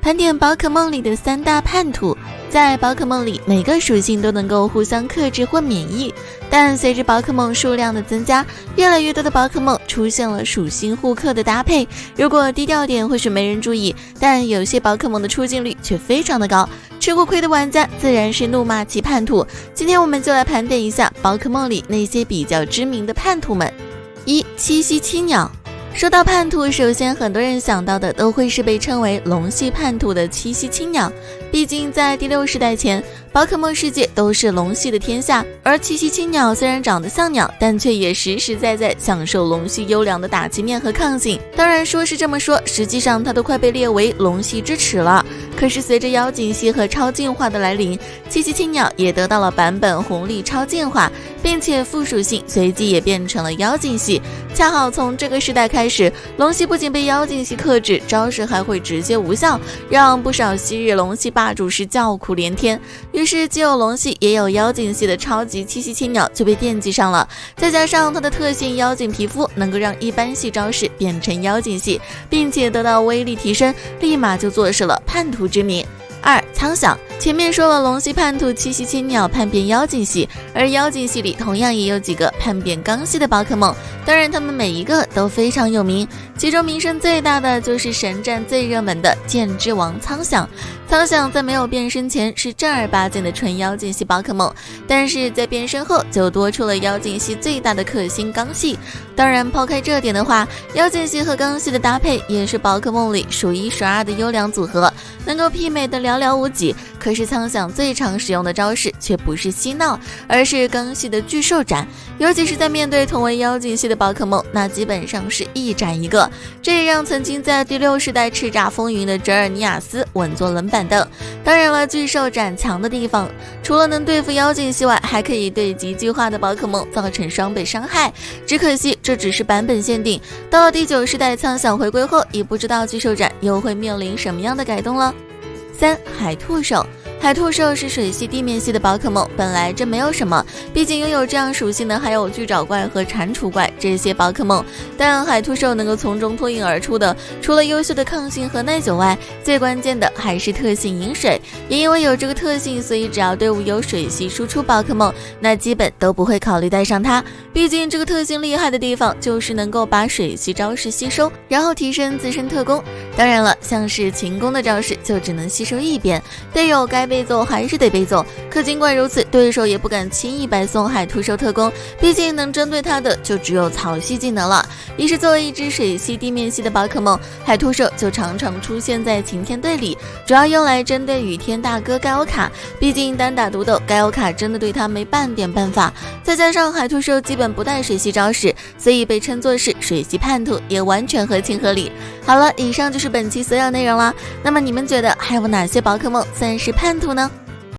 盘点宝可梦里的3大叛徒。在宝可梦里，每个属性都能够互相克制或免疫，但随着宝可梦数量的增加，越来越多的宝可梦出现了属性互克的搭配。如果低调点或许没人注意，但有些宝可梦的出镜率却非常的高，吃过亏的玩家自然是怒骂其叛徒。今天我们就来盘点一下宝可梦里那些比较知名的叛徒们。1. 七夕七鸟。说到叛徒，首先很多人想到的都会是被称为龙系叛徒的七夕青鸟。毕竟在第6世代前，宝可梦世界都是龙系的天下，而七夕青鸟虽然长得像鸟，但却也实实在在享受龙系优良的打击面和抗性。当然说是这么说，实际上它都快被列为龙系之耻了。可是随着妖精系和超进化的来临，七夕青鸟也得到了版本红利超进化，并且附属性随即也变成了妖精系。恰好从这个时代开始，龙系不仅被妖精系克制，招式还会直接无效，让不少昔日龙系霸主是叫苦连天。于是既有龙系也有妖精系的超级七夕青鸟就被惦记上了，再加上它的特性妖精皮肤能够让一般系招式变成妖精系，并且得到威力提升，立马就坐实了叛徒之名。2. 苍响。前面说了龙系叛徒七夕青鸟叛变妖精系，而妖精系里同样也有几个叛变刚系的宝可梦，当然他们每一个都非常有名，其中名声最大的就是神战最热门的剑之王苍响。苍响在没有变身前是正儿八经的纯妖精系宝可梦，但是在变身后就多出了妖精系最大的克星刚系。当然抛开这点的话，妖精系和刚系的搭配也是宝可梦里数1数2的优良组合，能够媲美的寥寥无几。可是苍响最常使用的招式却不是嬉闹，而是刚系的巨兽斩，尤其是在面对同为妖精系的宝可梦，那基本上是一斩一个。这也让曾经在第6世代叱咤风云的哲尔尼亚斯稳坐冷板凳。当然了，巨兽斩强的地方除了能对付妖精系外，还可以对极巨化的宝可梦造成双倍伤害。只可惜这只是版本限定，到了第9世代苍响回归后，也不知道巨兽斩又会面临什么样的改动了。3. 海兔兽。海兔兽是水系地面系的宝可梦，本来这没有什么，毕竟拥有这样属性的还有巨爪怪和蟾蜍怪这些宝可梦，但海兔兽能够从中脱颖而出的，除了优秀的抗性和耐久外，最关键的还是特性饮水。也因为有这个特性，所以只要队伍有水系输出宝可梦，那基本都不会考虑带上它。毕竟这个特性厉害的地方就是能够把水系招式吸收，然后提升自身特攻。当然了，像是群攻的招式就只能吸收一边，队友该被揍还是得被揍。可尽管如此，对手也不敢轻易白送海兔兽特攻，毕竟能针对他的就只有草系技能了。于是作为一只水系地面系的宝可梦，海兔兽就常常出现在擎天队里，主要用来针对雨天大哥盖欧卡，毕竟单打独斗盖欧卡真的对他没半点办法。再加上海兔兽基本不带水系招式，所以被称作是水系叛徒也完全合情合理。好了，以上就是本期所有内容了。那么你们觉得还有哪些宝可梦算是叛徒呢？